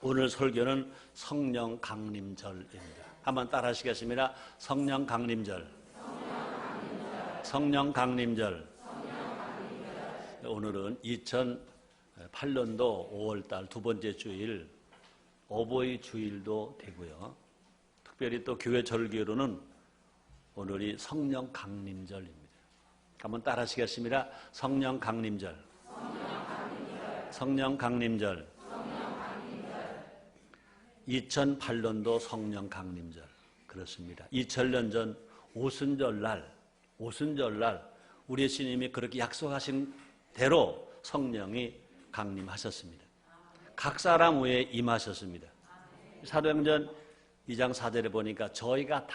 오늘 설교는 성령 강림절입니다. 한번 따라 하시겠습니다. 성령 강림절. 성령 강림절. 오늘은 2008년도 5월달 두 번째 주일 어버이 주일도 되고요. 특별히 또 교회 절기로는 오늘이 성령 강림절입니다. 한번 따라 하시겠습니다. 성령 강림절. 성령 강림절. 2008년도 성령 강림절. 그렇습니다. 2000년 전 오순절날 우리 예수님이 그렇게 약속하신 대로 성령이 강림하셨습니다. 각 사람 위에 임하셨습니다. 사도행전 2장 4절에 보니까 저희가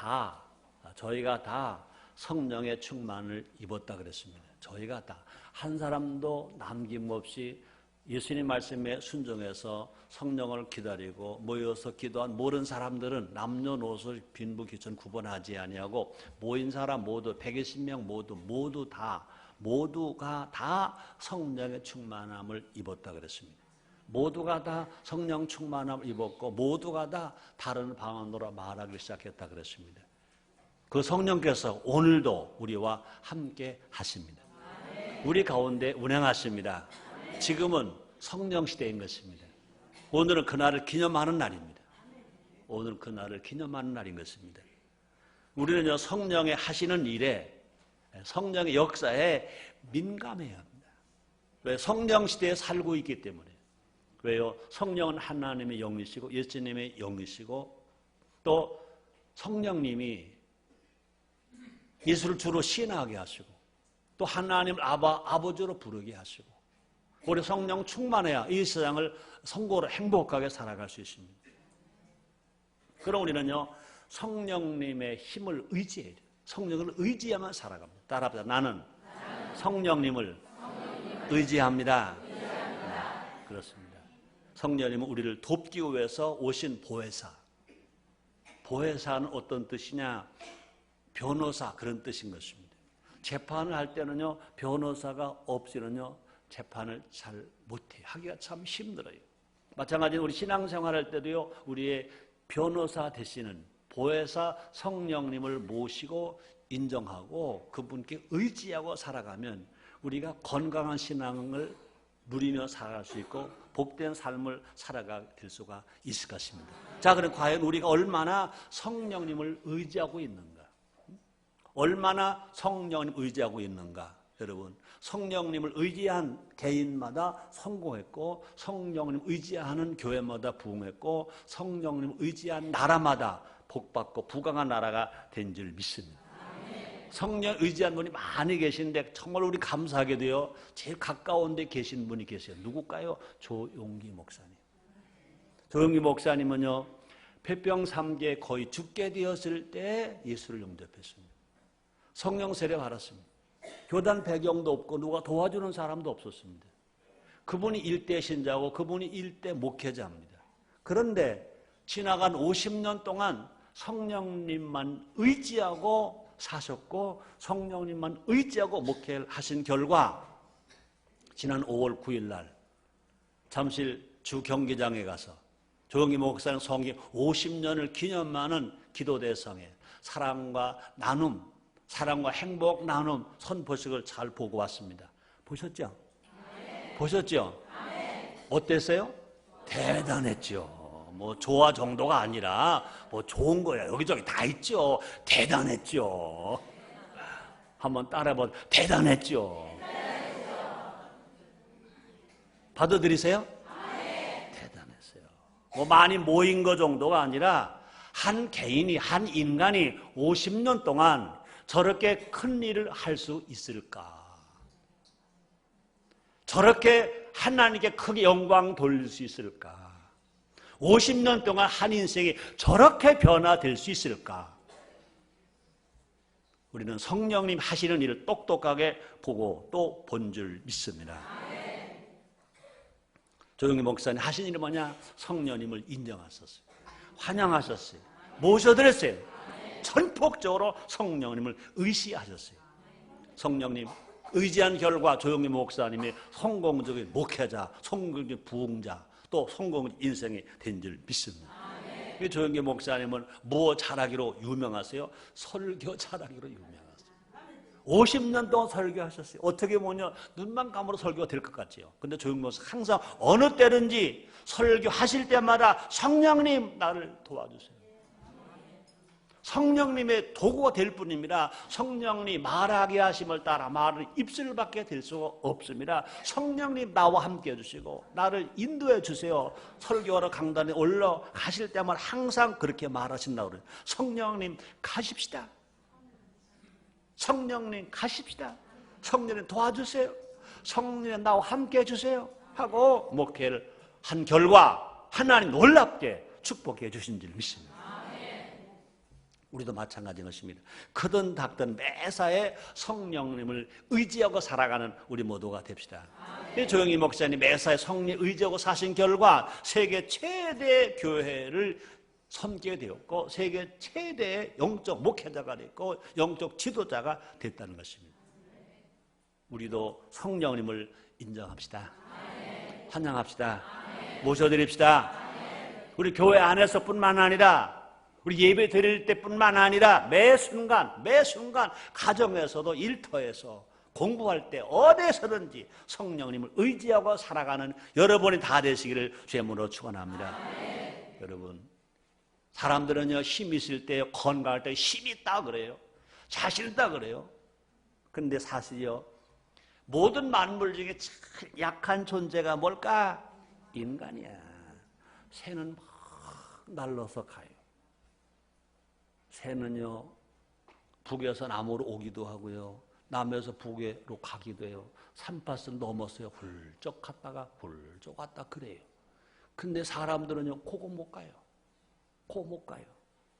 다 성령의 충만을 입었다 그랬습니다. 저희가 다 한 사람도 남김없이 예수님 말씀에 순종해서 성령을 기다리고 모여서 기도한 모든 사람들은 남녀노소 빈부귀천 구분하지 아니하고 모인 사람 모두 120명 모두가 다 성령의 충만함을 입었다 그랬습니다. 모두가 다 성령 충만함을 입었고 모두가 다 다른 방언으로 말하기 시작했다 그랬습니다. 그 성령께서 오늘도 우리와 함께 하십니다. 우리 가운데 운행하십니다. 지금은 성령 시대인 것입니다. 오늘은 그날을 기념하는 날입니다. 오늘 그날을 기념하는 날인 것입니다. 우리는요, 성령의 하시는 일에, 성령의 역사에 민감해야 합니다. 왜? 성령 시대에 살고 있기 때문에. 왜요? 성령은 하나님의 영이시고 예수님의 영이시고 또 성령님이 예수를 주로 신하게 하시고 또 하나님을 아버지로 부르게 하시고 우리 성령 충만해야 이 세상을 성공으로 행복하게 살아갈 수 있습니다. 그럼 우리는요, 성령님의 힘을 의지해야 돼요. 성령을 의지하면 살아갑니다. 따라합시다. 나는 성령님을 의지합니다. 그렇습니다. 성령님은 우리를 돕기 위해서 오신 보혜사. 보혜사는 어떤 뜻이냐? 변호사, 그런 뜻인 것입니다. 재판을 할 때는요, 변호사가 없이는요, 재판을 잘 못해요. 하기가 참 힘들어요. 마찬가지로 우리 신앙생활 할 때도요, 우리의 변호사 되시는 보혜사 성령님을 모시고 인정하고 그분께 의지하고 살아가면 우리가 건강한 신앙을 누리며 살아갈 수 있고 복된 삶을 살아가게 될 수가 있을 것입니다. 자, 그럼 과연 우리가 얼마나 성령님을 의지하고 있는가? 얼마나 성령님을 의지하고 있는가? 여러분, 성령님을 의지한 개인마다 성공했고 성령님을 의지하는 교회마다 부흥했고 성령님을 의지한 나라마다 복받고 부강한 나라가 된 줄 믿습니다. 성령 의지한 분이 많이 계신데 정말 우리 감사하게도요, 제일 가까운 데 계신 분이 계세요. 누굴까요? 조용기 목사님. 조용기 목사님은요, 폐병 3기에 거의 죽게 되었을 때 예수를 영접했습니다. 성령 세례 받았습니다. 교단 배경도 없고 누가 도와주는 사람도 없었습니다. 그분이 일대 신자고 그분이 일대 목회자입니다. 그런데 지나간 50년 동안 성령님만 의지하고 사셨고 성령님만 의지하고 목회를 하신 결과 지난 5월 9일 날 잠실 주 경기장에 가서 조영기 목사님 성기 50년을 기념하는 기도대성에 사랑과 나눔, 사랑과 행복 나눔 선포식을 잘 보고 왔습니다. 보셨죠? 보셨죠? 어땠어요? 대단했죠. 뭐 좋아 정도가 아니라 뭐 좋은 거야. 여기저기 다 있죠. 대단했죠. 한번 따라해봐. 대단했죠. 받아들이세요? 대단했어요. 뭐 많이 모인 거 정도가 아니라 한 개인이, 한 인간이 50년 동안 저렇게 큰 일을 할 수 있을까? 저렇게 하나님께 크게 영광 돌릴 수 있을까? 50년 동안 한 인생이 저렇게 변화될 수 있을까? 우리는 성령님 하시는 일을 똑똑하게 보고 또 본 줄 믿습니다. 조영기 목사님 하신 일이 뭐냐? 성령님을 인정하셨어요. 환영하셨어요. 모셔드렸어요. 전폭적으로 성령님을 의시하셨어요. 성령님 의지한 결과 조영기 목사님이 성공적인 목회자, 성공적인 부흥자, 또 성공 인생이 된 줄 믿습니다. 조영기 목사님은 뭐 잘하기로 유명하세요? 설교 잘하기로 유명하세요. 50년 동안 설교하셨어요. 어떻게 보면 눈만 감아도 설교가 될 것 같지요. 근데 조영기 목사 항상 어느 때든지 설교하실 때마다 성령님 나를 도와주세요. 성령님의 도구가 될 뿐입니다. 성령님 말하게 하심을 따라 말을 입술밖에 될 수가 없습니다. 성령님 나와 함께 해주시고 나를 인도해 주세요. 설교하러 강단에 올라가실 때마다 항상 그렇게 말하신다고 그래요. 성령님 가십시다. 성령님 가십시다. 성령님 도와주세요. 성령님 나와 함께 해주세요 하고 목회를 한 결과 하나님 놀랍게 축복해 주신 줄 믿습니다. 우리도 마찬가지인 것입니다. 크든 작든 매사에 성령님을 의지하고 살아가는 우리 모두가 됩시다. 조영희 목사님 매사에 성령 의지하고 사신 결과 세계 최대 교회를 섬기게 되었고 세계 최대의 영적 목회자가 됐고 영적 지도자가 됐다는 것입니다. 우리도 성령님을 인정합시다. 환영합시다. 모셔드립시다. 우리 교회 안에서뿐만 아니라 우리 예배 드릴 때뿐만 아니라 매 순간 가정에서도 일터에서 공부할 때 어디서든지 성령님을 의지하고 살아가는 여러분이 다 되시기를 주님으로 축원합니다. 여러분 사람들은요 힘이 있을 때 건강할 때 힘이 있다 그래요. 자신 있다 그래요. 그런데 사실요 모든 만물 중에 제일 약한 존재가 뭘까? 인간이야. 새는 막 날라서 가요. 새는요 북에서 남으로 오기도 하고요 남에서 북으로 가기도 해요. 산밭을 넘어서요 훌쩍 갔다가 훌쩍 왔다 그래요. 근데 사람들은요 그거 못 가요. 그거 못 가요.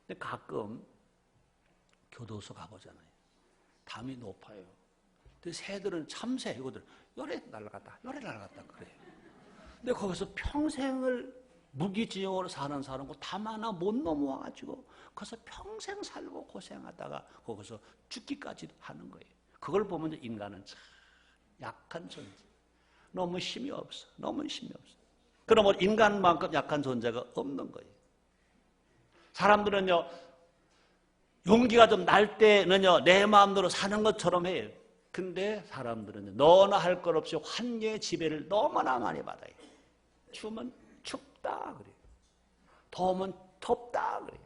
근데 가끔 교도소 가보잖아요. 담이 높아요. 근데 새들은 참새거든. 요래 날아갔다 그래요. 근데 거기서 평생을 무기징역으로 사는 사람고 담 하나 못 넘어와가지고 거기서 평생 살고 고생하다가 거기서 죽기까지 하는 거예요. 그걸 보면 인간은 참 약한 존재. 너무 힘이 없어. 그러면 인간만큼 약한 존재가 없는 거예요. 사람들은요 용기가 좀 날 때는요 내 마음대로 사는 것처럼 해요. 근데 사람들은요 너나 할 것 없이 환경의 지배를 너무나 많이 받아요. 추우면 춥다 그래요. 더우면 덥다 그래요.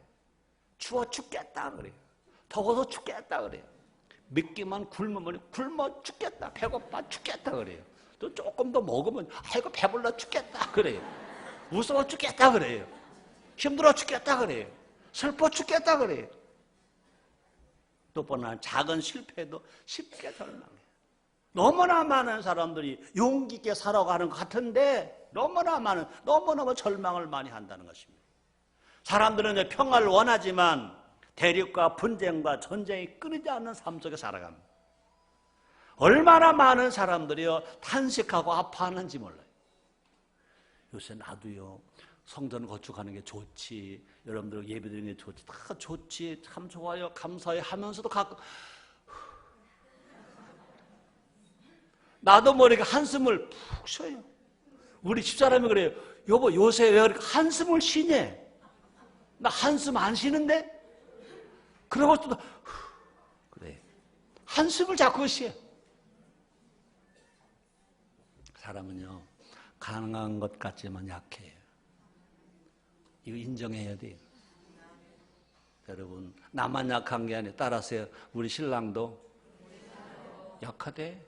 추워 죽겠다 그래요. 더워서 죽겠다 그래요. 몇 끼만 굶으면 굶어 죽겠다. 배고파 죽겠다 그래요. 또 조금 더 먹으면 아이고 배불러 죽겠다 그래요. 무서워 죽겠다 그래요. 힘들어 죽겠다 그래요. 슬퍼 죽겠다 그래요. 또 뻔한 작은 실패도 쉽게 절망해요. 너무나 많은 사람들이 용기 있게 살아가는 것 같은데 너무너무 절망을 많이 한다는 것입니다. 사람들은 평화를 원하지만 대립과 분쟁과 전쟁이 끊이지 않는 삶 속에 살아갑니다. 얼마나 많은 사람들이요 탄식하고 아파하는지 몰라요. 요새 나도요 성전 건축하는 게 좋지, 여러분들 예배드리는 게 좋지, 다 좋지, 참 좋아요, 감사해 하면서도 가끔 나도 모르게 한숨을 푹 쉬어요. 우리 집사람이 그래요. 여보 요새 왜 그렇게 한숨을 쉬냐? 나 한숨 안 쉬는데? 그러고 또 그래 한숨을 자꾸 쉬어. 사람은요 강한 것 같지만 약해요. 이거 인정해야 돼요. 여러분 나만 약한 게 아니에요. 따라서 우리 신랑도 약하대.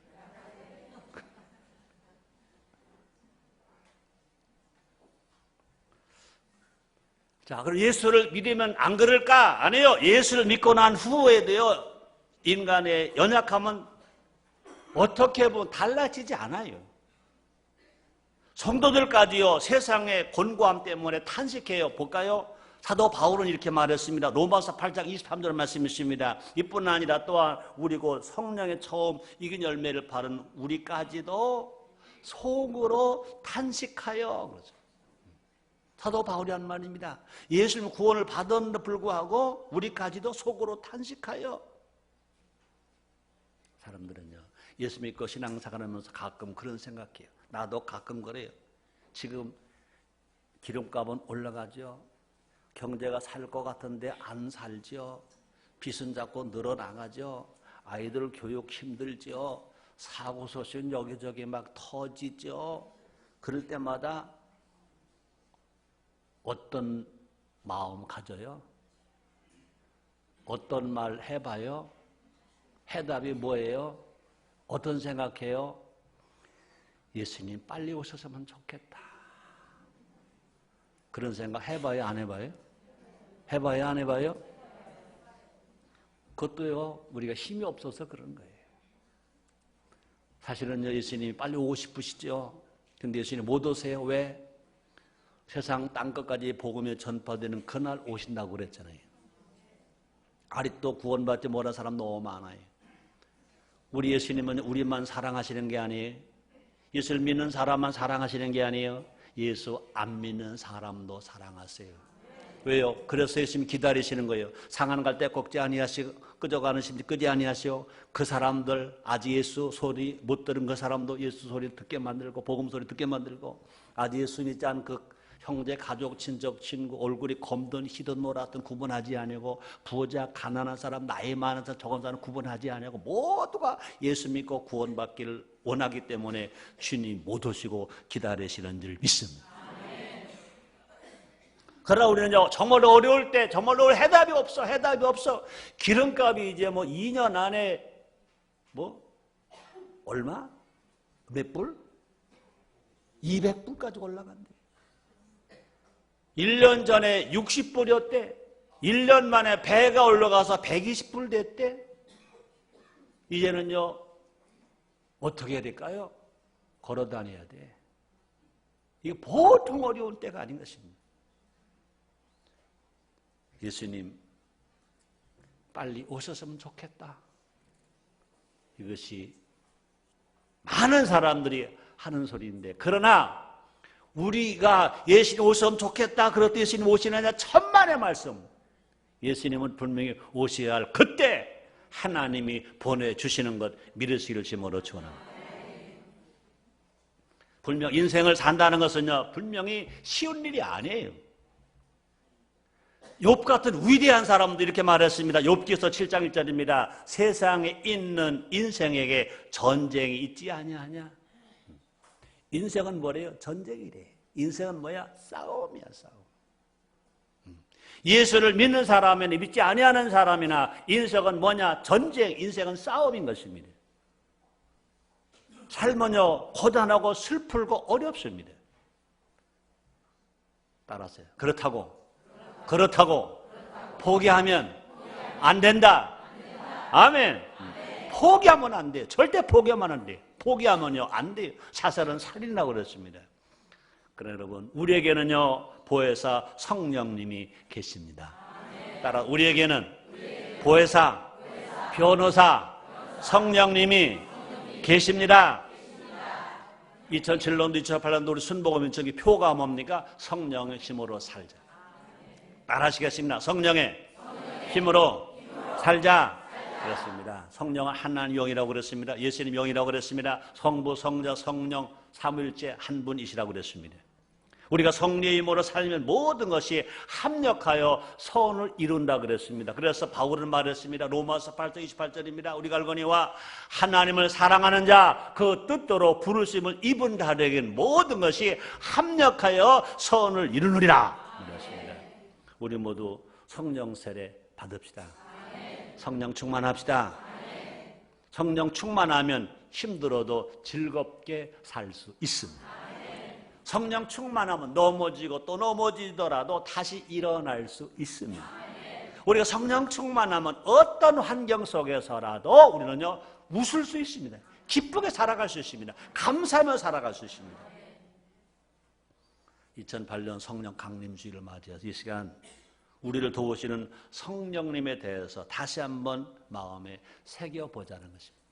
자, 그럼 예수를 믿으면 안 그럴까? 아니에요. 예수를 믿고 난 후에도요, 인간의 연약함은 어떻게 보면 달라지지 않아요. 성도들까지요, 세상의 곤고함 때문에 탄식해요. 볼까요? 사도 바울은 이렇게 말했습니다. 로마서 8장 23절 말씀이 있습니다. 이뿐 아니라 또한 우리 곧 성령의 처음 익은 열매를 바른 우리까지도 속으로 탄식하여 그러죠. 사도 바울이 한 말입니다. 예수님 구원을 받았는데 불구하고 우리까지도 속으로 탄식하여. 사람들은요 예수 믿고 신앙생활하면서 가끔 그런 생각해요. 나도 가끔 그래요. 지금 기름값은 올라가죠. 경제가 살 것 같은데 안 살죠. 빚은 자꾸 늘어나가죠. 아이들 교육 힘들죠. 사고소식은 여기저기 막 터지죠. 그럴 때마다 어떤 마음 가져요? 어떤 말 해봐요? 해답이 뭐예요? 어떤 생각해요? 예수님 빨리 오셨으면 좋겠다. 그런 생각 해봐요? 안 해봐요? 해봐요? 안 해봐요? 그것도요, 우리가 힘이 없어서 그런 거예요. 사실은요, 예수님이 빨리 오고 싶으시죠? 근데 예수님 못 오세요. 왜? 세상 땅끝까지 복음이 전파되는 그날 오신다고 그랬잖아요. 아직도 구원받지 못한 사람 너무 많아요. 우리 예수님은 우리만 사랑하시는 게 아니에요. 예수를 믿는 사람만 사랑하시는 게 아니에요. 예수 안 믿는 사람도 사랑하세요. 왜요? 그래서 예수님이 기다리시는 거예요. 상한 갈 때 꺾지 아니하시고 끄져가는 심지 끄지 아니하시오. 그 사람들 아직 예수 소리 못 들은 그 사람도 예수 소리 듣게 만들고 복음 소리 듣게 만들고 아직 예수 믿지 않은 그 형제, 가족, 친척, 친구 얼굴이 검든 희든 노랗든 구분하지 아니고 부자, 가난한 사람, 나이 많은 사람, 적은 사람 구분하지 아니고 모두가 예수 믿고 구원받기를 원하기 때문에 주님 못 오시고 기다리시는 줄 믿습니다. 그러나 우리는요, 정말 어려울 때, 정말 해답이 없어. 기름값이 이제 2년 안에 얼마? 몇 불? 200불까지 올라간대. 1년 전에 60불이었대. 1년 만에 배가 올라가서 120불 됐대. 이제는요, 어떻게 해야 될까요? 걸어 다녀야 돼. 이게 보통 어려운 때가 아닌 것입니다. 예수님 빨리 오셨으면 좋겠다. 이것이 많은 사람들이 하는 소리인데, 그러나 우리가 예수님 오셨으면 좋겠다 그렇다 예수님 오시느냐 천만의 말씀. 예수님은 분명히 오셔야 할 그때 하나님이 보내주시는 것 믿으시기를 주님으로 축원합니다. 분명 인생을 산다는 것은요, 분명히 쉬운 일이 아니에요. 욥 같은 위대한 사람도 이렇게 말했습니다. 욥기서 7장 1절입니다. 세상에 있는 인생에게 전쟁이 있지 아니하냐. 인생은 뭐래요? 전쟁이래. 인생은 뭐야? 싸움이야, 싸움. 예수를 믿는 사람이나 믿지 아니하는 사람이나 인생은 뭐냐? 전쟁, 인생은 싸움인 것입니다. 삶은요, 고단하고 슬프고 어렵습니다. 따라서요. 그렇다고 포기하면 안 된다. 아멘. 포기하면 안 돼요. 절대 포기하면 안 돼요. 포기하면요, 안 돼요. 사살은 살인이라고 그랬습니다. 그러나 여러분, 우리에게는요, 보혜사 성령님이 계십니다. 따라 우리에게는 보혜사, 변호사, 성령님이 계십니다. 2007년도 2008년도 우리 순복음 인천기 표가 뭡니까? 성령의 힘으로 살자. 따라하시겠습니다. 성령의 힘으로 살자. 그렇습니다. 성령은 하나님 영이라고 그랬습니다. 예수님 영이라고 그랬습니다. 성부, 성자, 성령, 삼위일체 한 분이시라고 그랬습니다. 우리가 성령의 힘으로 살면 모든 것이 합력하여 선을 이룬다 그랬습니다. 그래서 바울은 말했습니다. 로마서 8장 28절입니다. 우리가 알거니와 하나님을 사랑하는 자 그 뜻대로 부르심을 입은 자에게는 모든 것이 합력하여 선을 이루느리라. 그랬습니다. 우리 모두 성령 세례 받읍시다. 성령 충만합시다. 성령 충만하면 힘들어도 즐겁게 살 수 있습니다. 성령 충만하면 넘어지고 또 넘어지더라도 다시 일어날 수 있습니다. 우리가 성령 충만하면 어떤 환경 속에서라도 우리는요, 웃을 수 있습니다. 기쁘게 살아갈 수 있습니다. 감사하며 살아갈 수 있습니다. 2008년 성령 강림주의를 맞이해서 이 시간 우리를 도우시는 성령님에 대해서 다시 한번 마음에 새겨보자는 것입니다.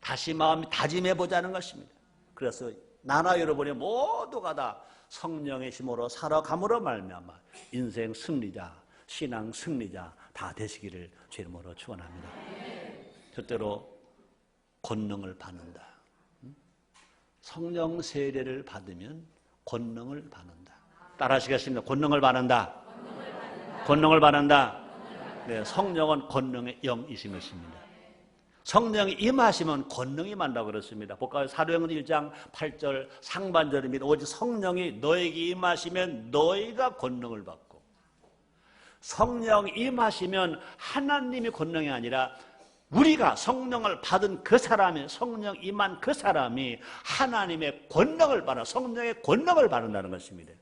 다시 마음에 다짐해보자는 것입니다. 그래서 나나 여러분이 모두가 다 성령의 힘으로 살아감으로 말미암아 인생 승리자, 신앙 승리자 다 되시기를 주님으로 축원합니다. 첫째로 권능을 받는다. 성령 세례를 받으면 권능을 받는다. 따라하시겠습니다. 권능을 받는다. 권능을 받는다. 네, 성령은 권능의 영이신 것입니다. 성령이 임하시면 권능이 임한다고 그랬습니다. 볼까요? 사도행전 1장 8절 상반절입니다. 오직 성령이 너에게 임하시면 너희가 권능을 받고, 성령이 임하시면 하나님의 권능이 아니라 우리가 성령을 받은 그 사람이, 성령 임한 그 사람이 하나님의 권능을 받아, 성령의 권능을 받는다는 것입니다.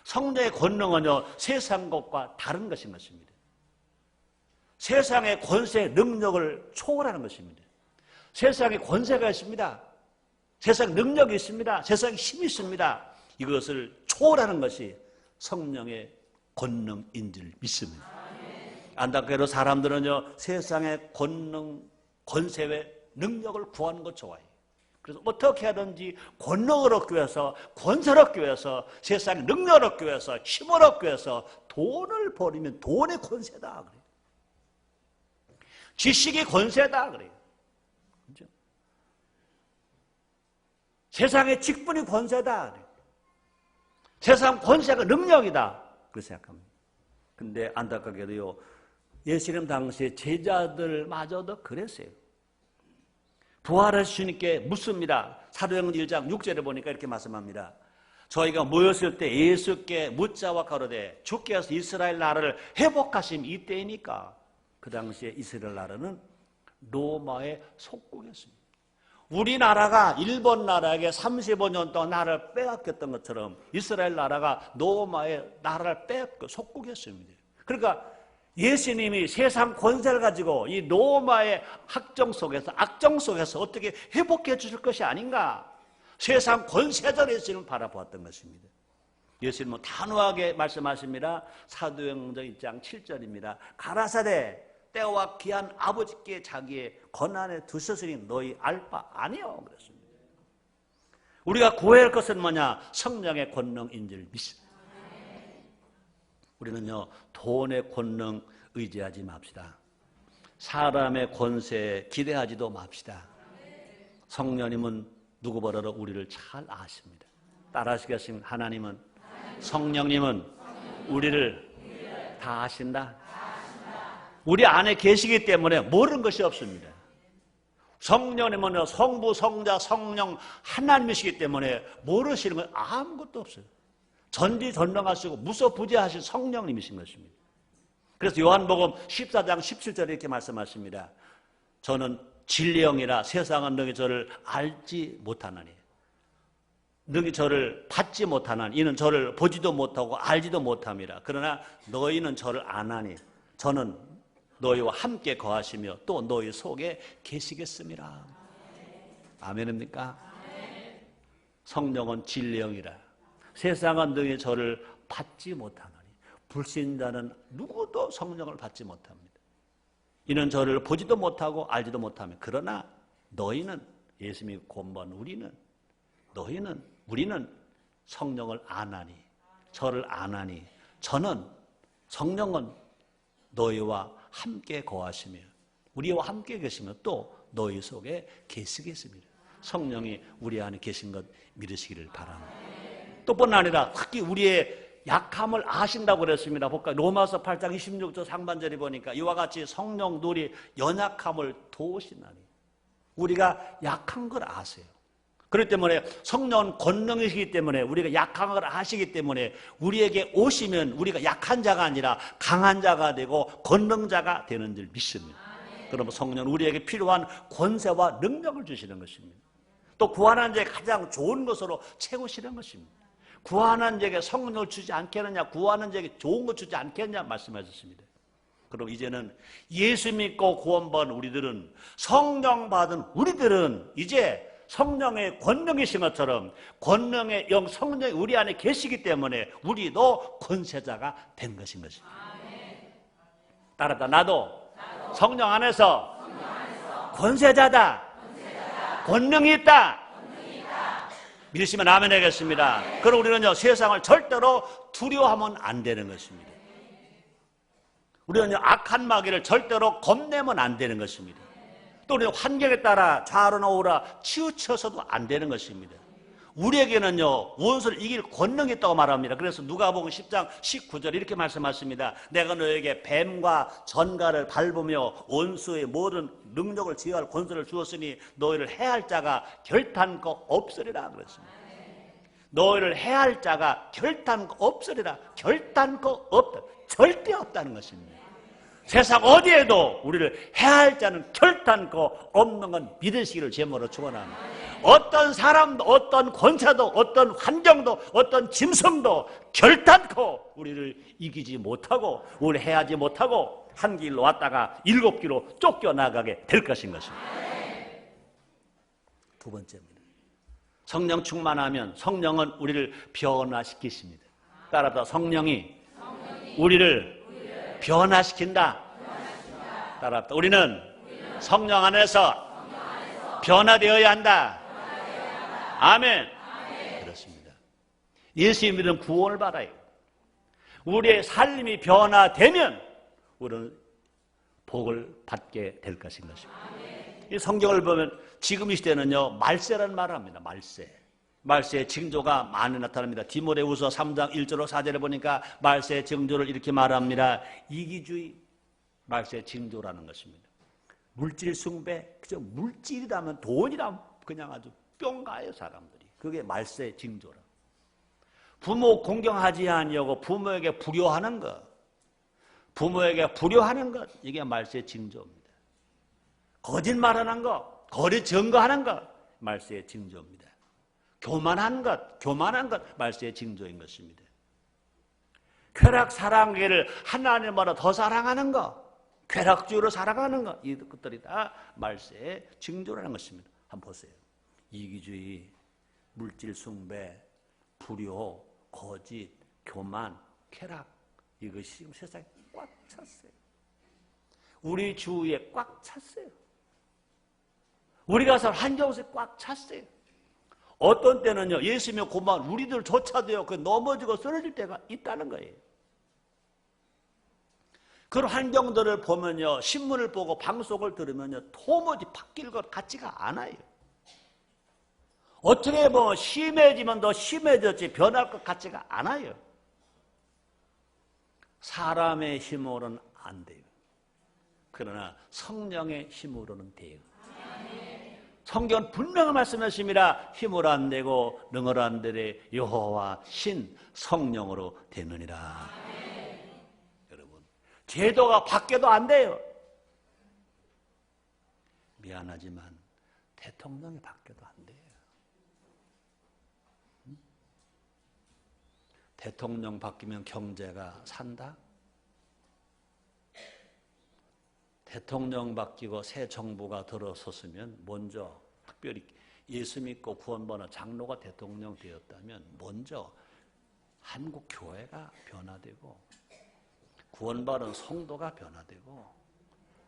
성령의 권능은요, 세상 것과 다른 것인 것입니다. 세상의 권세, 능력을 초월하는 것입니다. 세상에 권세가 있습니다. 세상 능력이 있습니다. 세상에 힘이 있습니다. 이것을 초월하는 것이 성령의 권능인 줄 믿습니다. 안타깝게도 사람들은요, 세상의 권능, 권세의 능력을 구하는 것 좋아해요. 그래서 어떻게 하든지 권능을 얻기 위해서, 권세를 얻기 위해서, 세상의 능력을 얻기 위해서, 힘을 얻기 위해서 돈을 버리면 돈의 권세다 그래요. 지식이 권세다 그래요. 그렇죠? 세상의 직분이 권세다 그래요. 세상 권세가 능력이다 그렇게 생각합니다. 근데 안타깝게도요, 예수님 당시에 제자들마저도 그랬어요. 부활하신 주님께 묻습니다. 사도행전 1장 6절에 보니까 이렇게 말씀합니다. 저희가 모였을 때 예수께 묻자와 가로되 주께서 이스라엘 나라를 회복하심 이때이니까. 그 당시에 이스라엘 나라는 로마의 속국이었습니다. 우리나라가 일본 나라에게 35년 동안 나라를 빼앗겼던 것처럼 이스라엘 나라가 로마의 나라를 빼앗고 속국이었습니다. 그러니까 예수님이 세상 권세를 가지고 이 로마의 악정 속에서 어떻게 회복해 주실 것이 아닌가, 세상 권세자로 예수님을 바라보았던 것입니다. 예수님은 단호하게 말씀하십니다. 사도행전 1장 7절입니다. 가라사대 때와 귀한 아버지께 자기의 권한에 두셨으니 너희 알 바 아니요 그랬습니다. 우리가 구해야 할 것은 뭐냐? 성령의 권능인 줄 믿습니다. 우리는요, 돈의 권능 의지하지 맙시다. 사람의 권세에 기대하지도 맙시다. 성령님은 누구보다도 우리를 잘 아십니다. 따라하시겠습니다. 하나님은, 성령님은 우리를 다 아신다. 우리 안에 계시기 때문에 모르는 것이 없습니다. 성령님은 성부, 성자, 성령 하나님이시기 때문에 모르시는 건 아무것도 없어요. 전지전능하시고 무소부재하신 성령님이신 것입니다. 그래서 요한복음 14장 17절에 이렇게 말씀하십니다. 저는 진리의 영이라 세상은 너희 저를 알지 못하나니, 너희 저를 받지 못하나니, 이는 저를 보지도 못하고 알지도 못함이라. 그러나 너희는 저를 아나니 저는 너희와 함께 거하시며 또 너희 속에 계시겠습니다. 아멘입니까? 성령은 진리의 영이라 세상은 너희 저를 받지 못하나니, 불신자는 누구도 성령을 받지 못합니다. 이는 저를 보지도 못하고 알지도 못하며 그러나 너희는, 예수님이 권고한 우리는 성령을 아나니, 저를 아나니, 저는, 성령은 너희와 함께 거하시며 우리와 함께 계시며 또 너희 속에 계시겠습니다. 성령이 우리 안에 계신 것 믿으시기를 바랍니다. 또 뿐 아니라 특히 우리의 약함을 아신다고 그랬습니다. 볼까요? 로마서 8장 26절 상반절에 보니까 이와 같이 성령 우리 연약함을 도우시나니, 우리가 약한 걸 아세요. 그렇기 때문에 성령은 권능이시기 때문에 우리가 약한 걸 아시기 때문에 우리에게 오시면 우리가 약한 자가 아니라 강한 자가 되고 권능자가 되는 줄 믿습니다. 그러면 성령은 우리에게 필요한 권세와 능력을 주시는 것입니다. 또 구하는 자에게 가장 좋은 것으로 채우시는 것입니다. 구하는 자에게 성령을 주지 않겠느냐, 구하는 자에게 좋은 것 주지 않겠느냐 말씀하셨습니다. 그럼 이제는 예수 믿고 구원받은 우리들은, 성령 받은 우리들은 이제 성령의 권능이신 것처럼 권능의 영 성령이 우리 안에 계시기 때문에 우리도 권세자가 된 것인 것입니다. 따라다 나도 성령 안에서 권세자다. 권능이 있다. 믿으시면 아멘 하겠습니다. 그럼 우리는요, 세상을 절대로 두려워하면 안 되는 것입니다. 우리는요, 악한 마귀를 절대로 겁내면 안 되는 것입니다. 또 우리 환경에 따라 좌로나 우로나 치우쳐서도 안 되는 것입니다. 우리에게는요, 원수를 이길 권능이 있다고 말합니다. 그래서 누가복음 10장 19절 이렇게 말씀하십니다. 내가 너에게 뱀과 전갈을 밟으며 원수의 모든 능력을 제어할 권세를 주었으니 너희를 해할 자가 결단코 없으리라 그랬습니다. 너희를 해할 자가 결단코 없으리라. 결단코 없다. 절대 없다는 것입니다. 세상 어디에도 우리를 해할 자는 결단코 없는 건 믿으시기를 제모로 축원합니다. 어떤 사람도, 어떤 권세도, 어떤 환경도, 어떤 짐승도 결단코 우리를 이기지 못하고, 우리를 해하지 못하고 한 길로 왔다가 7길로 쫓겨나가게 될 것인 것입니다. 두 번째입니다. 성령 충만하면 성령은 우리를 변화시키십니다. 따라서 성령이 우리를 변화시킨다. 따라서 우리는 성령 안에서 변화되어야 한다. 아멘. 그렇습니다. 예수 믿으면 구원을 받아요. 우리의 삶이 변화되면 우리는 복을 받게 될 것인 것입니다. 이 성경을 보면 지금 이 시대는요, 말세라는 말을 합니다. 말세의 징조가 많이 나타납니다. 디모데후서 3장 1절로 4절에 보니까 말세의 징조를 이렇게 말합니다. 이기주의, 말세의 징조라는 것입니다. 물질 숭배, 그저 물질이라면, 돈이라면 그냥 아주 뿅 가요, 사람들이. 그게 말세의 징조라. 부모 공경하지 아니하고 부모에게 불효하는 것, 부모에게 불효하는 것, 이게 말세의 징조입니다. 거짓말하는 것, 거리 증거하는 것, 말세의 징조입니다. 교만한 것, 말세의 징조인 것입니다. 쾌락 사랑계를 하나님보다 더 사랑하는 것, 쾌락주의로 살아가는 것, 이것들이 다 말세의 징조라는 것입니다. 한번 보세요. 이기주의, 물질 숭배, 불효, 거짓, 교만, 쾌락, 이것이 지금 세상에 꽉 찼어요. 우리 주위에 꽉 찼어요. 우리가 살 환경 속에 꽉 찼어요. 어떤 때는요, 예수님의 고만 우리들조차도요, 넘어지고 쓰러질 때가 있다는 거예요. 그런 환경들을 보면요, 신문을 보고 방송을 들으면요, 도무지 바뀔 것 같지가 않아요. 어떻게 보면 심해지면 더 심해졌지 변할 것 같지가 않아요. 사람의 힘으로는 안 돼요. 그러나 성령의 힘으로는 돼요. 성경은 분명히 말씀하십니다. 힘으로 안 되고 능으로 안 되되 여호와 신 성령으로 되느니라. 여러분, 제도가 바뀌어도 안 돼요. 미안하지만 대통령이 바뀌어도 안 돼요. 대통령 바뀌면 경제가 산다? 대통령 바뀌고 새 정부가 들어섰으면 먼저, 특별히 예수 믿고 구원받은 장로가 대통령 되었다면 먼저 한국 교회가 변화되고 구원받은 성도가 변화되고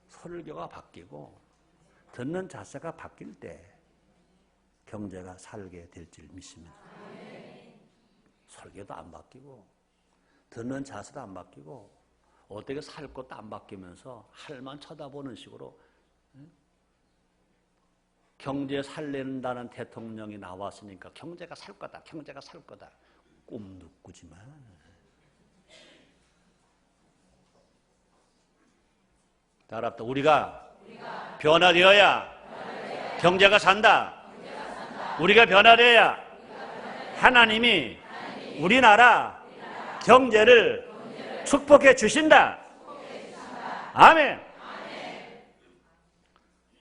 설교가 바뀌고 듣는 자세가 바뀔 때 경제가 살게 될 줄 믿습니다. 설교도 안 바뀌고 듣는 자세도 안 바뀌고 어떻게 살 것도 안 바뀌면서 하늘만 쳐다보는 식으로 경제 살린다는 대통령이 나왔으니까 경제가 살 거다, 경제가 살 거다. 꿈도 꾸지만 따라서 우리가 변화되어야 경제가 산다. 우리가 변화되어야 하나님이 우리나라 경제를 축복해 주신다. 아멘.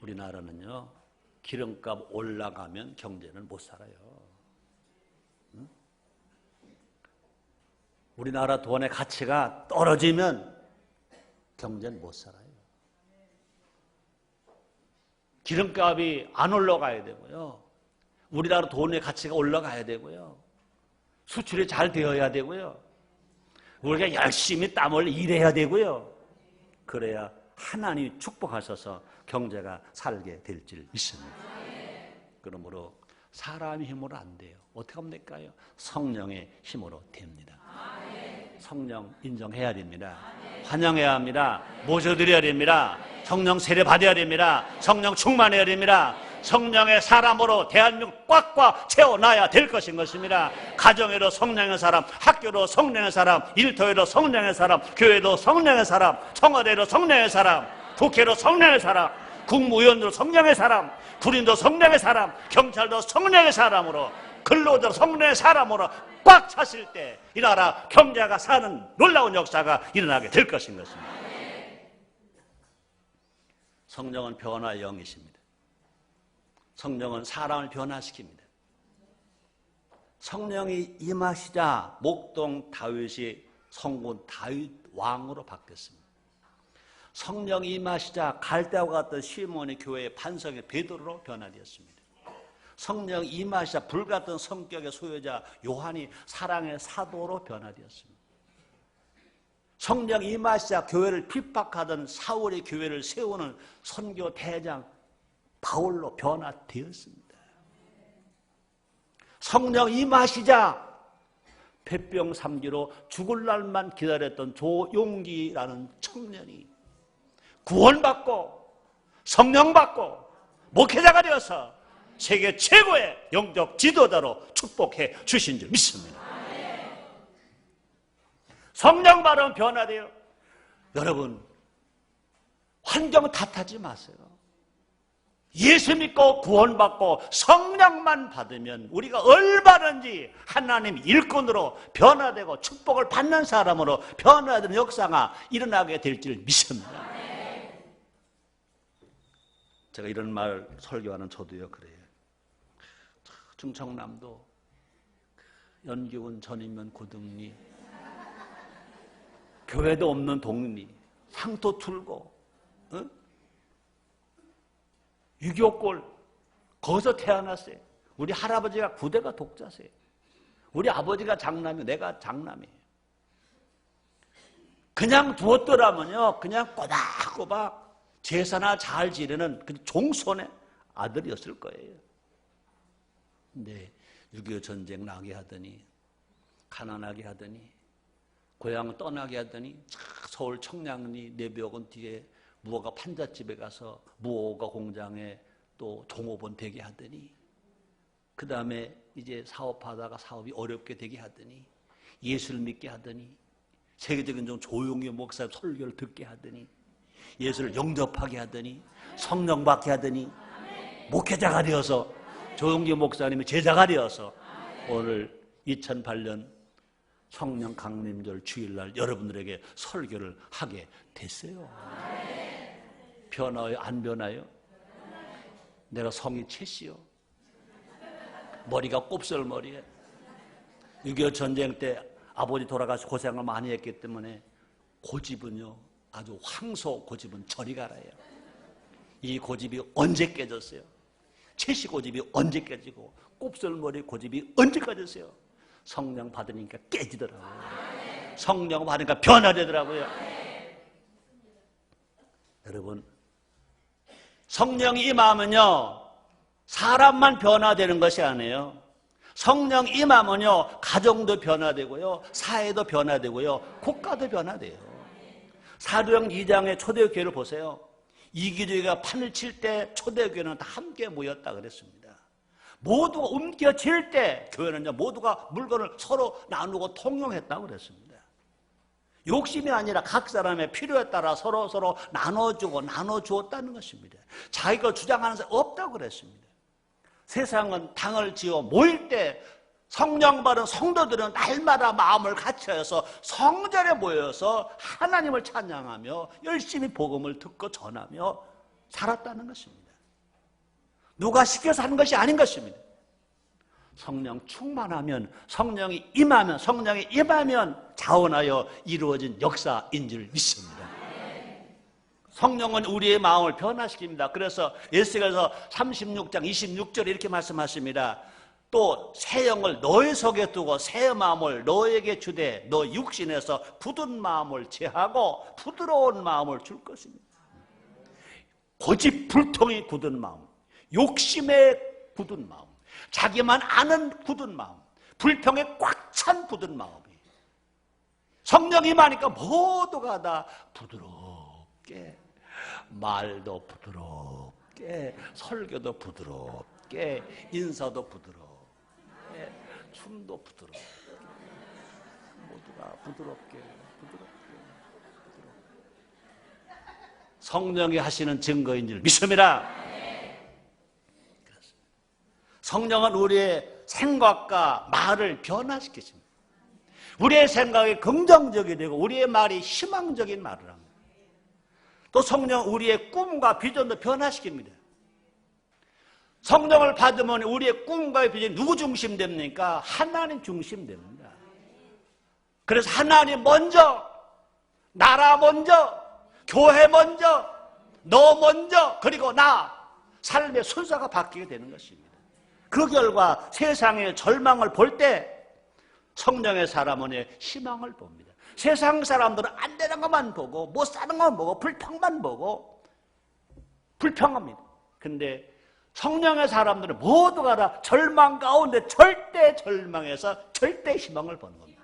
우리나라는요, 기름값 올라가면 경제는 못 살아요. 응? 우리나라 돈의 가치가 떨어지면 경제는 못 살아요. 기름값이 안 올라가야 되고요. 우리나라 돈의 가치가 올라가야 되고요. 수출이 잘 되어야 되고요. 우리가 열심히 땀을 일해야 되고요. 그래야 하나님이 축복하셔서 경제가 살게 될 줄 믿습니다. 그러므로 사람의 힘으로 안 돼요. 어떻게 하면 될까요? 성령의 힘으로 됩니다. 성령 인정해야 됩니다. 환영해야 합니다. 모셔드려야 됩니다. 성령 세례 받아야 됩니다. 성령 충만해야 됩니다. 성령의 사람으로 대한민국 꽉꽉 채워놔야 될 것입니다. 가정에도 성령의 사람, 학교도 성령의 사람, 일터에도 성령의 사람, 교회도 성령의 사람, 청와대도 성령의 사람, 국회도 성령의 사람, 국무위원도 성령의 사람, 군인도 성령의 사람, 경찰도 성령의 사람으로, 근로자도 성령의 사람으로 꽉 찼을 때 이 나라 경제가 사는 놀라운 역사가 일어나게 될 것입니다. 성령은 변화의 영이십니다. 성령은 사람을 변화시킵니다. 성령이 임하시자 목동 다윗이 성군 다윗 왕으로 바뀌었습니다. 성령이 임하시자 갈대와 같던 시몬이 교회의 반석의 베드로로 변화되었습니다. 성령이 임하시자 불같은 성격의 소유자 요한이 사랑의 사도로 변화되었습니다. 성령이 임하시자 교회를 핍박하던 사울의 교회를 세우는 선교 대장 바울로 변화되었습니다. 성령 임하시자 폐병 삼기로 죽을 날만 기다렸던 조용기라는 청년이 구원받고 성령받고 목회자가 되어서 세계 최고의 영적 지도자로 축복해 주신 줄 믿습니다. 성령 받으면 변화돼요. 여러분 환경 탓하지 마세요. 예수 믿고 구원받고 성령만 받으면 우리가 얼마든지 하나님 일꾼으로 변화되고 축복을 받는 사람으로 변화되는 역사가 일어나게 될 줄 믿습니다. 제가 이런 말 설교하는 저도요 그래요. 충청남도 연기군 전인면 고등리 교회도 없는 동리 상토 틀고 6.25꼴 거기서 태어났어요. 우리 할아버지가 부대가 독자세요. 우리 아버지가 장남이에요. 내가 장남이에요. 그냥 두었더라면요 그냥 꼬박꼬박 제사나 잘 지내는 그 종손의 아들이었을 거예요. 근데 6.25 전쟁 나게 하더니 가난하게 하더니 고향 떠나게 하더니 서울 청량리 내벽원 뒤에 무허가 판잣집에 가서 무허가 공장에 또 종업원 되게 하더니 그 다음에 이제 사업하다가 사업이 어렵게 되게 하더니 예수를 믿게 하더니 세계적인 좀 조용히 목사 설교를 듣게 하더니 예수를 영접하게 하더니 성령 받게 하더니 목회자가 되어서 조용기 목사님의 제자가 되어서 오늘 2008년 성령 강림절 주일날 여러분들에게 설교를 하게 됐어요. 변화요? 안 변화요? 내가 성이 채씨요. 머리가 곱슬머리에 6.25 전쟁 때 아버지 돌아가서 고생을 많이 했기 때문에 고집은요 아주 황소 고집은 저리 가라요. 이 고집이 언제 깨졌어요? 채씨 고집이 언제 깨지고 곱슬머리 고집이 언제 깨졌어요? 성령 받으니까 깨지더라고요. 성령 받으니까 변화되더라고요. 여러분 성령이 임하면요 사람만 변화되는 것이 아니에요. 성령 임하면요 가정도 변화되고요 사회도 변화되고요 국가도 변화돼요. 사도행 2장의 초대교회를 보세요. 이기주의가 판을 칠 때 초대교회는 다 함께 모였다 그랬습니다. 모두가 움켜쥘 때 교회는 모두가 물건을 서로 나누고 통용했다고 그랬습니다. 욕심이 아니라 각 사람의 필요에 따라 서로 나눠주고 나눠주었다는 것입니다. 자기가 주장하는 사람이 없다고 그랬습니다. 세상은 당을 지어 모일 때 성령 받은 성도들은 날마다 마음을 같이해서 성전에 모여서 하나님을 찬양하며 열심히 복음을 듣고 전하며 살았다는 것입니다. 누가 시켜서 하는 것이 아닌 것입니다. 성령 충만하면 성령이 임하면 자원하여 이루어진 역사인 줄 믿습니다. 성령은 우리의 마음을 변화시킵니다. 그래서 에스겔서 36장 26절에 이렇게 말씀하십니다. 또 새 영을 너의 속에 두고 새 마음을 너에게 주되 너 육신에서 굳은 마음을 제하고 부드러운 마음을 줄 것입니다. 고집불통이 굳은 마음, 욕심에 굳은 마음, 자기만 아는 굳은 마음, 불평에 꽉 찬 굳은 마음이 성령이 임하니까 모두가 다 부드럽게 말도 부드럽게 부드럽게, 설교도 부드럽게, 인사도 부드럽게, 춤도 부드럽게, 모두가 부드럽게. 성령이 하시는 증거인 줄 믿습니다. 성령은 우리의 생각과 말을 변화시키십니다. 우리의 생각이 긍정적이 되고 우리의 말이 희망적인 말을 합니다. 또 성령은 우리의 꿈과 비전도 변화시킵니다. 성령을 받으면 우리의 꿈과 비전이 누구 중심 됩니까? 하나님 중심 됩니다. 그래서 하나님 먼저, 나라 먼저, 교회 먼저, 너 먼저, 그리고 나, 삶의 순서가 바뀌게 되는 것입니다. 그 결과 세상의 절망을 볼 때 성령의 사람은 희망을 봅니다. 세상 사람들은 안 되는 것만 보고 못 사는 것만 보고 불평만 보고 불평합니다. 근데 성령의 사람들은 모두가 다 절망 가운데 절대 절망에서 절대 희망을 보는 겁니다.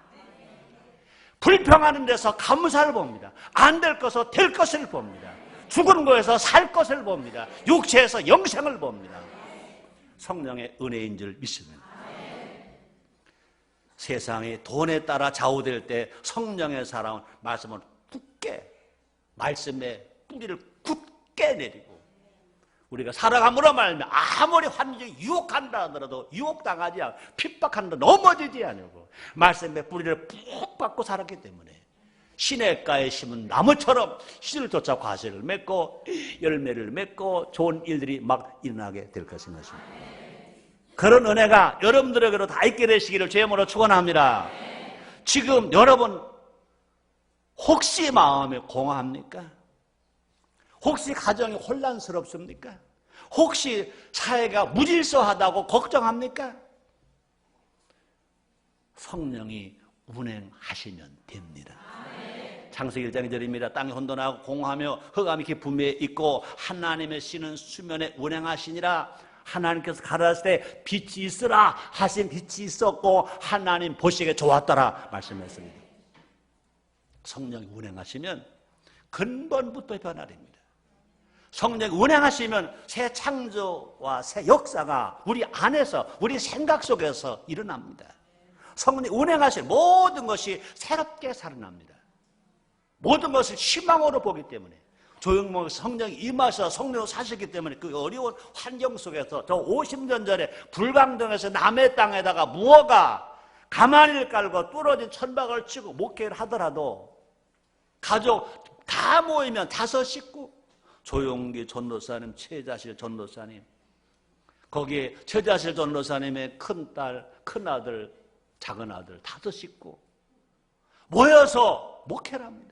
불평하는 데서 감사를 봅니다. 안 될 것에서 될 것을 봅니다. 죽은 거에서 살 것을 봅니다. 육체에서 영생을 봅니다. 성령의 은혜인 줄 믿습니다. 세상이 돈에 따라 좌우될 때 성령의 사랑은 말씀을 굳게, 말씀의 뿌리를 굳게 내리고 우리가 살아감으로 말하면 아무리 환경이 유혹한다 하더라도 유혹당하지 않고 핍박한다 넘어지지 않고 말씀의 뿌리를 푹 받고 살았기 때문에 시냇가에 심은 나무처럼 씨를 쫓아 과실을 맺고 열매를 맺고 좋은 일들이 막 일어나게 될 것인 것입니다. 그런 은혜가 여러분들에게로 다 있게 되시기를 주의 이름으로 축원합니다. 지금 여러분 혹시 마음에 공허합니까? 혹시 가정이 혼란스럽습니까? 혹시 사회가 무질서하다고 걱정합니까? 성령이 운행하시면 됩니다. 창세기 1장 2절입니다. 땅이 혼돈하고 공허하며 흑암이 깊음에 있고 하나님의 씨는 수면에 운행하시니라. 하나님께서 가라사실 때 빛이 있으라 하신 빛이 있었고 하나님 보시기에 좋았더라 말씀했습니다. 성령이 운행하시면 근본부터 변화됩니다. 성령이 운행하시면 새 창조와 새 역사가 우리 안에서 우리 생각 속에서 일어납니다. 성령이 운행하시면 모든 것이 새롭게 살아납니다. 모든 것을 희망으로 보기 때문에 조영모 성령이 임하셔서 성령으로 사셨기 때문에 그 어려운 환경 속에서 저 50년 전에 불광동에서 남의 땅에다가 무어가 가마니를 깔고 뚫어진 천막을 치고 목회를 하더라도 가족 다 모이면 5 식구 조용기 전도사님, 최자실 전도사님 거기에 최자실 전도사님의 큰딸, 큰아들, 작은아들 5 식구 모여서 목회를 합니다.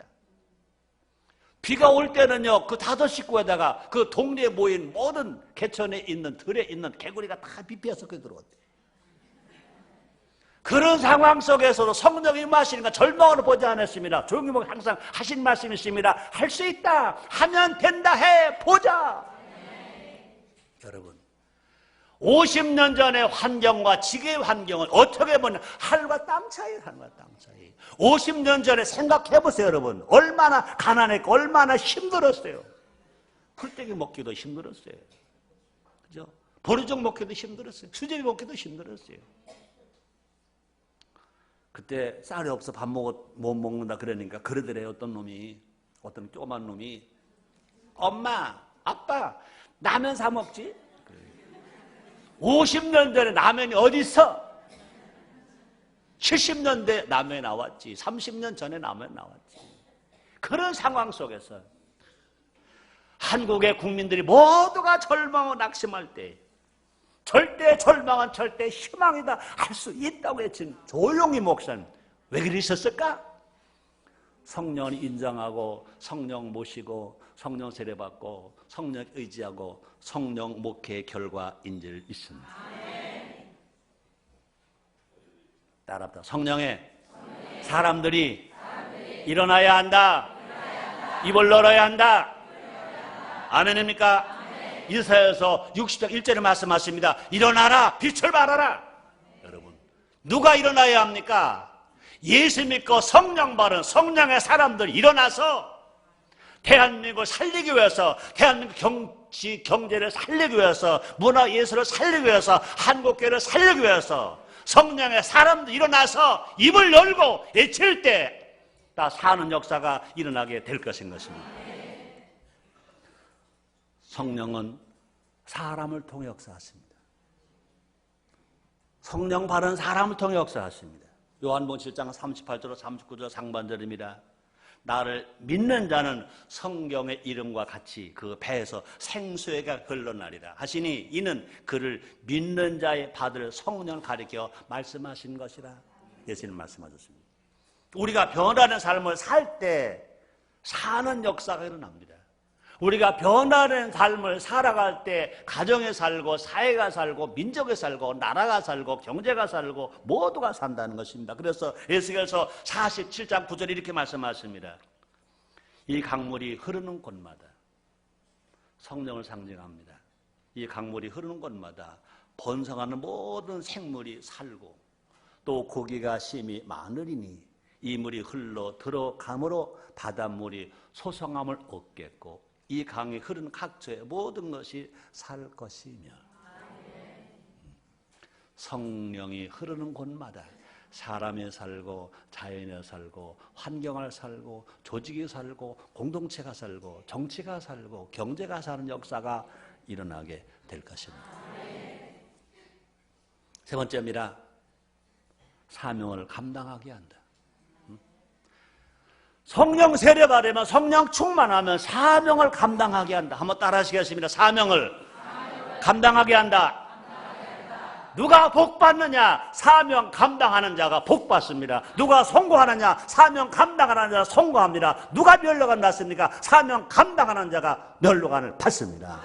비가 올 때는요, 그 5 식구에다가 그 동네에 모인 모든 개천에 있는, 들에 있는 개구리가 다 비피어서 그 들어왔대. 그런 상황 속에서도 성령이 임하시니까 절망으로 보지 않았습니다. 조용히 보고 항상 하신 말씀이 있습니다. 할 수 있다, 하면 된다, 해 보자. 여러분, 50년 전의 환경과 지금의 환경은 어떻게 보면 하늘과 땅 차이예요. 하늘과 땅 차이. 50년 전에 생각해 보세요, 여러분. 얼마나 가난했고 얼마나 힘들었어요. 풀떼기 먹기도 힘들었어요. 그죠? 보리죽 먹기도 힘들었어요. 수제비 먹기도 힘들었어요. 그때 쌀이 없어 밥 못 먹는다 그러니까 그러더래요. 어떤 조그만 놈이 엄마, 아빠 라면 사 먹지? 50년 전에 라면이 어디 있어? 70년대 라면이 나왔지. 30년 전에 라면이 나왔지. 그런 상황 속에서 한국의 국민들이 모두가 절망하고 낙심할 때 절대 절망은 절대 희망이다 할 수 있다고 외친 조용히 목사님 왜 그러셨을까? 성령 인정하고 성령 모시고 성령 세례받고 성령 의지하고 성령 목회의 결과인 줄 믿습니다. 따라합니다. 성령의 사람들이 일어나야 한다. 입을 열어야 한다. 아멘입니까? 이사야서 60장 1절에 말씀하십니다. 일어나라, 빛을 발하라. 여러분, 누가 일어나야 합니까? 예수 믿고 성령 바른 성령의 사람들이 일어나서 대한민국을 살리기 위해서 대한민국 정치, 경제를 살리기 위해서, 문화, 예술을 살리기 위해서, 한국교회를 살리기 위해서 성령의 사람도 일어나서 입을 열고 외칠 때 다 사는 역사가 일어나게 될 것인 것입니다. 성령은 사람을 통해 역사하십니다. 성령 바른 사람을 통해 역사하십니다. 요한복음 7장 38절 39절 상반절입니다. 나를 믿는 자는 성경의 이름과 같이 그 배에서 생수가 흘러나리라 하시니 이는 그를 믿는 자의 받을 성령을 가리켜 말씀하신 것이라. 예수님 말씀하셨습니다. 우리가 변화된 삶을 살 때 사는 역사가 일어납니다. 우리가 변화된 삶을 살아갈 때 가정에 살고 사회가 살고 민족에 살고 나라가 살고 경제가 살고 모두가 산다는 것입니다. 그래서 에스겔서 47장 9절에 이렇게 말씀하십니다. 이 강물이 흐르는 곳마다 성령을 상징합니다. 이 강물이 흐르는 곳마다 번성하는 모든 생물이 살고 또 고기가 심히 많으리니 이 물이 흘러 들어감으로 바닷물이 소성함을 얻겠고 이 강이 흐르는 각처의 모든 것이 살 것이며. 성령이 흐르는 곳마다 사람이 살고 자연이 살고 환경을 살고 조직이 살고 공동체가 살고 정치가 살고 경제가 사는 역사가 일어나게 될 것입니다. 세 번째입니다. 사명을 감당하게 한다. 성령 세례 받으면 성령 충만하면 사명을 감당하게 한다. 한번 따라 하시겠습니다. 사명을 감당하게 한다. 누가 복 받느냐? 사명 감당하는 자가 복 받습니다. 누가 성공하느냐? 사명 감당하는 자가 성공합니다. 누가 멸류관 받습니까? 사명 감당하는 자가 멸류관을 받습니다.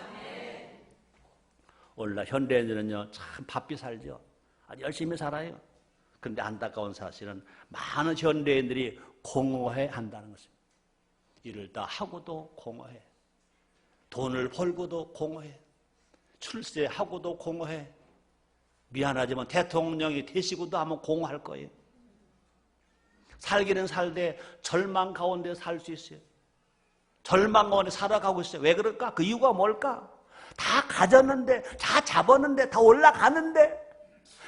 오늘날 현대인들은요 참 바삐 살죠. 아주 열심히 살아요. 그런데 안타까운 사실은 많은 현대인들이 공허해 한다는 것입니다. 일을 다 하고도 공허해. 돈을 벌고도 공허해. 출세하고도 공허해. 미안하지만 대통령이 되시고도 아마 공허할 거예요. 살기는 살되 절망 가운데 살 수 있어요. 절망 가운데 살아가고 있어요. 왜 그럴까? 그 이유가 뭘까? 다 가졌는데, 다 잡았는데, 다 올라가는데,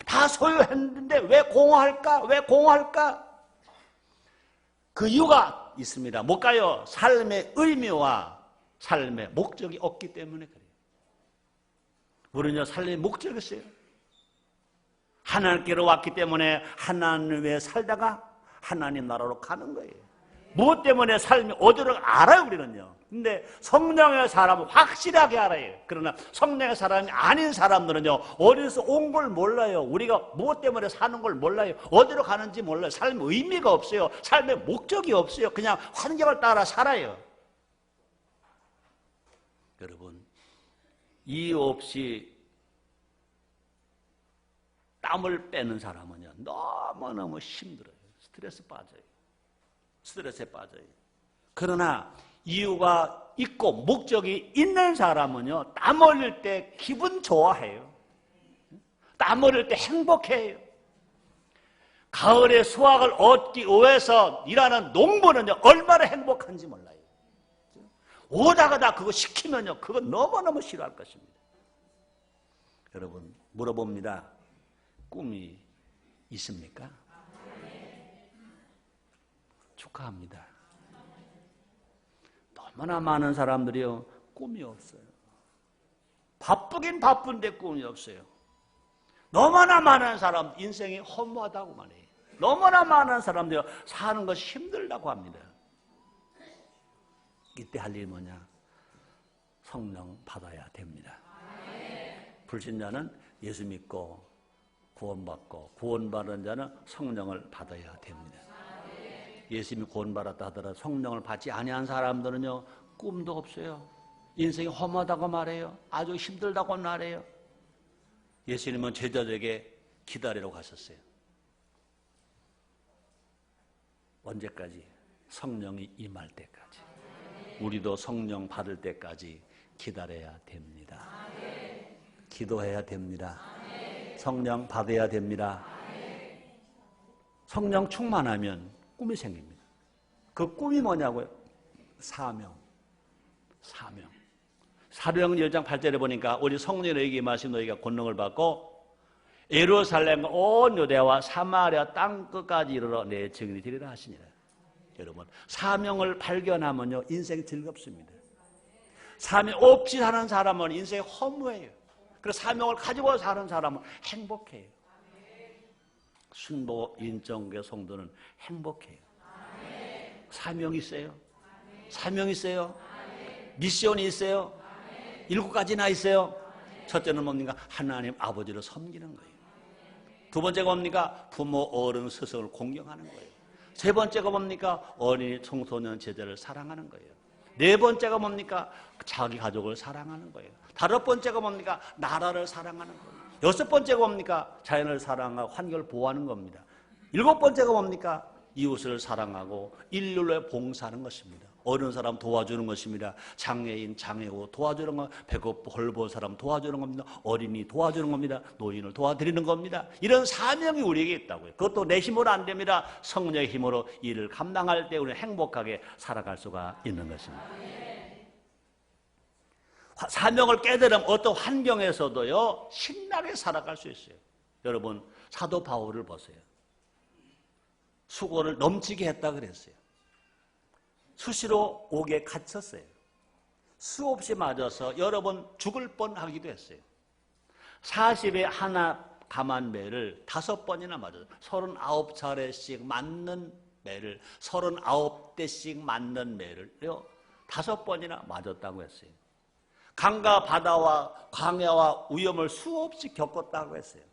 다 소유했는데 왜 공허할까? 왜 공허할까? 그 이유가 있습니다. 뭘까요? 삶의 의미와 삶의 목적이 없기 때문에 그래요. 우리는요, 삶의 목적이 있어요. 하나님께로 왔기 때문에 하나님 외에 살다가 하나님 나라로 가는 거예요. 무엇 때문에 삶이 어디로 알아요, 우리는요. 근데 성령의 사람은 확실하게 알아요. 그러나 성령의 사람이 아닌 사람들은요, 어디서 온 걸 몰라요. 우리가 무엇 때문에 사는 걸 몰라요. 어디로 가는지 몰라요. 삶의 의미가 없어요. 삶의 목적이 없어요. 그냥 환경을 따라 살아요. 여러분, 이유 없이 땀을 빼는 사람은요, 너무너무 힘들어요. 스트레스에 빠져요. 그러나 이유가 있고 목적이 있는 사람은요, 땀 흘릴 때 기분 좋아해요. 땀 흘릴 때 행복해요. 가을에 수확을 얻기 위해서 일하는 농부는요, 얼마나 행복한지 몰라요. 오다가 다 그거 시키면요, 그거 너무너무 싫어할 것입니다. 여러분, 물어봅니다. 꿈이 있습니까? 축하합니다. 너무나 많은 사람들이요, 꿈이 없어요. 바쁘긴 바쁜데 꿈이 없어요. 너무나 많은 사람 인생이 허무하다고 말해요. 너무나 많은 사람들이 사는 것이 힘들다고 합니다. 이때 할 일이 뭐냐? 성령 받아야 됩니다. 불신자는 예수 믿고 구원받고 구원받은 자는 성령을 받아야 됩니다. 예수님이 구원받았다 하더라도 성령을 받지 아니한 사람들은요, 꿈도 없어요. 인생이 험하다고 말해요. 아주 힘들다고 말해요. 예수님은 제자들에게 기다리라고 하셨어요. 언제까지? 성령이 임할 때까지. 우리도 성령 받을 때까지 기다려야 됩니다. 기도해야 됩니다. 성령 받아야 됩니다. 성령 충만하면 꿈이 생깁니다. 그 꿈이 뭐냐고요? 사명. 사도행전 1장 8절에 보니까 우리 성령에게 임하신 너희가 권능을 받고 예루살렘과 온 유대와 사마리아 땅 끝까지 이르러 내 증인이 되리라 하시니라. 여러분, 사명을 발견하면요 인생이 즐겁습니다. 사명 없이 사는 사람은 인생이 허무해요. 그래서 사명을 가지고 사는 사람은 행복해요. 순보 인정계 성도는 행복해요. 사명이 있어요. 사명이 있어요. 미션이 있어요. 7가지나 있어요. 첫째는 뭡니까? 하나님 아버지를 섬기는 거예요. 두 번째가 뭡니까? 부모, 어른, 스승을 공경하는 거예요. 세 번째가 뭡니까? 어린이, 청소년, 제자를 사랑하는 거예요. 네 번째가 뭡니까? 자기 가족을 사랑하는 거예요. 다섯 번째가 뭡니까? 나라를 사랑하는 거예요. 여섯 번째가 뭡니까? 자연을 사랑하고 환경을 보호하는 겁니다. 일곱 번째가 뭡니까? 이웃을 사랑하고 인류를 봉사하는 것입니다. 어려운 사람 도와주는 것입니다. 장애인, 장애우 도와주는 것, 배고프 헐벗은 사람 도와주는 겁니다. 어린이 도와주는 겁니다. 노인을 도와드리는 겁니다. 이런 사명이 우리에게 있다고요. 그것도 내 힘으로 안 됩니다. 성령의 힘으로 일을 감당할 때 우리는 행복하게 살아갈 수가 있는 것입니다. 사명을 깨달으면 어떤 환경에서도요 신나게 살아갈 수 있어요. 여러분, 사도 바울을 보세요. 수고를 넘치게 했다 그랬어요. 수시로 옥에 갇혔어요. 수없이 맞아서 여러 번 죽을 뻔하기도 했어요. 40에 하나 감한 매를 5번이나 맞았어요. 39차례씩 맞는 매를 39대씩 맞는 매를요 5번이나 맞았다고 했어요. 강과 바다와 광야와 위험을 수없이 겪었다고 했어요.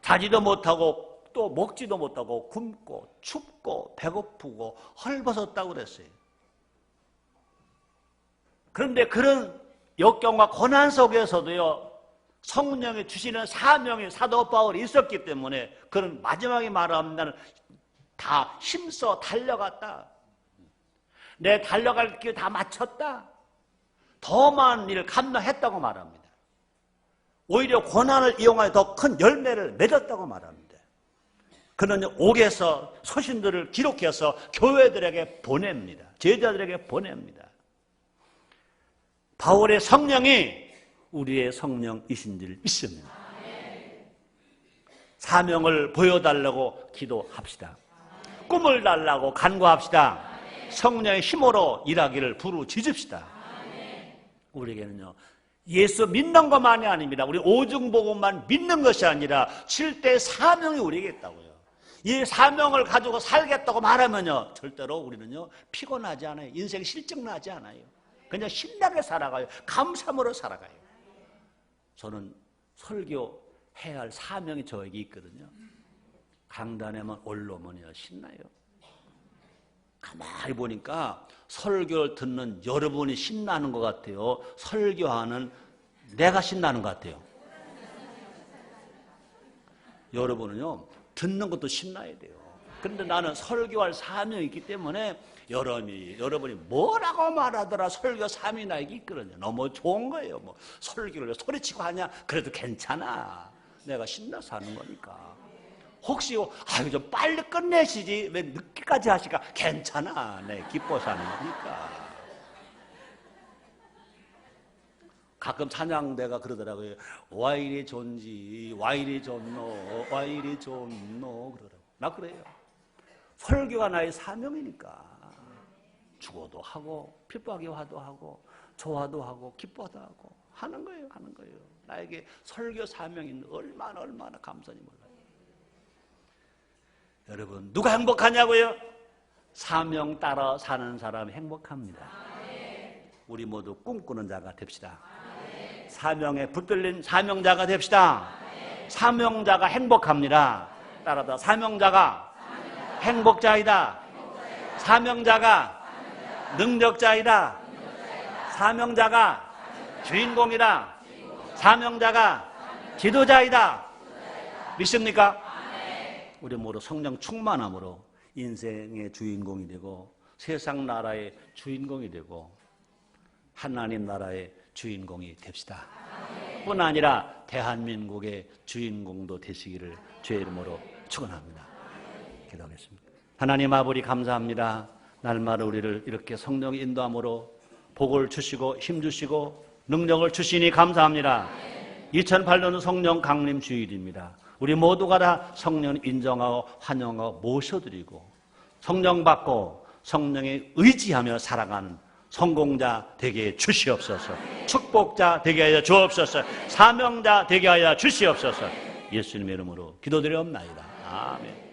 자지도 못하고 또 먹지도 못하고 굶고 춥고 배고프고 헐벗었다고 그랬어요. 그런데 그런 역경과 고난 속에서도요 성령이 주시는 사명이 사도 바울이 있었기 때문에 그런 마지막에 말하면 나는 다 힘써 달려갔다. 내 달려갈 길 다 마쳤다. 더 많은 일을 감당했다고 말합니다. 오히려 고난을 이용하여 더 큰 열매를 맺었다고 말합니다. 그는 옥에서 서신들을 기록해서 교회들에게 보냅니다. 제자들에게 보냅니다. 바울의 성령이 우리의 성령이신 줄 믿습니다. 사명을 보여달라고 기도합시다. 꿈을 달라고 간구합시다. 성령의 힘으로 일하기를 부르짖읍시다. 우리에게는요 예수 믿는 것만이 아닙니다. 우리 오중복음만 믿는 것이 아니라 7대 사명이 우리에게 있다고요. 이 사명을 가지고 살겠다고 말하면요 절대로 우리는요 피곤하지 않아요. 인생 실증나지 않아요. 그냥 신나게 살아가요. 감사함으로 살아가요. 저는 설교해야 할 사명이 저에게 있거든요. 강단에만 올라오면요 신나요. 가만히 보니까 설교를 듣는 여러분이 신나는 것 같아요. 설교하는 내가 신나는 것 같아요. 여러분은요 듣는 것도 신나야 돼요. 그런데 나는 설교할 사명이 있기 때문에 여러분이 뭐라고 말하더라 설교 사명이 나에게 있거든요. 너무 좋은 거예요. 뭐 설교를 소리치고 하냐? 그래도 괜찮아. 내가 신나서 하는 거니까. 혹시 좀 빨리 끝내시지 왜 늦게까지 하실까? 괜찮아. 네, 기뻐서 하는 거니까. 가끔 찬양대가 그러더라고요. 와이리 존지, 와이리 존노, 와이리 존노 그러더라고요. 나 그래요. 설교가 나의 사명이니까 죽어도 하고 핍박이와도 하고 좋아도 하고 기뻐도 하고 하는 거예요. 나에게 설교 사명이 얼마나 감사한지 몰라요. 여러분 누가 행복하냐고요? 사명 따라 사는 사람이 행복합니다. 우리 모두 꿈꾸는 자가 됩시다. 사명에 붙들린 사명자가 됩시다. 사명자가 행복합니다. 따라서 사명자가 행복자이다. 사명자가 능력자이다. 사명자가 주인공이다. 사명자가 지도자이다. 믿습니까? 우리 모두 성령 충만함으로 인생의 주인공이 되고 세상 나라의 주인공이 되고 하나님 나라의 주인공이 됩시다. 뿐 아니라 대한민국의 주인공도 되시기를 주의 이름으로 축원합니다. 기도하겠습니다. 하나님 아버지 감사합니다. 날마다 우리를 이렇게 성령의 인도함으로 복을 주시고 힘 주시고 능력을 주시니 감사합니다. 2008년은 성령 강림 주일입니다. 우리 모두가 다 성령 인정하고 환영하고 모셔드리고 성령 받고 성령에 의지하며 살아가는 성공자 되게 주시옵소서. 축복자 되게 하여 주옵소서. 사명자 되게 하여 주시옵소서. 예수님의 이름으로 기도드리옵나이다. 아멘.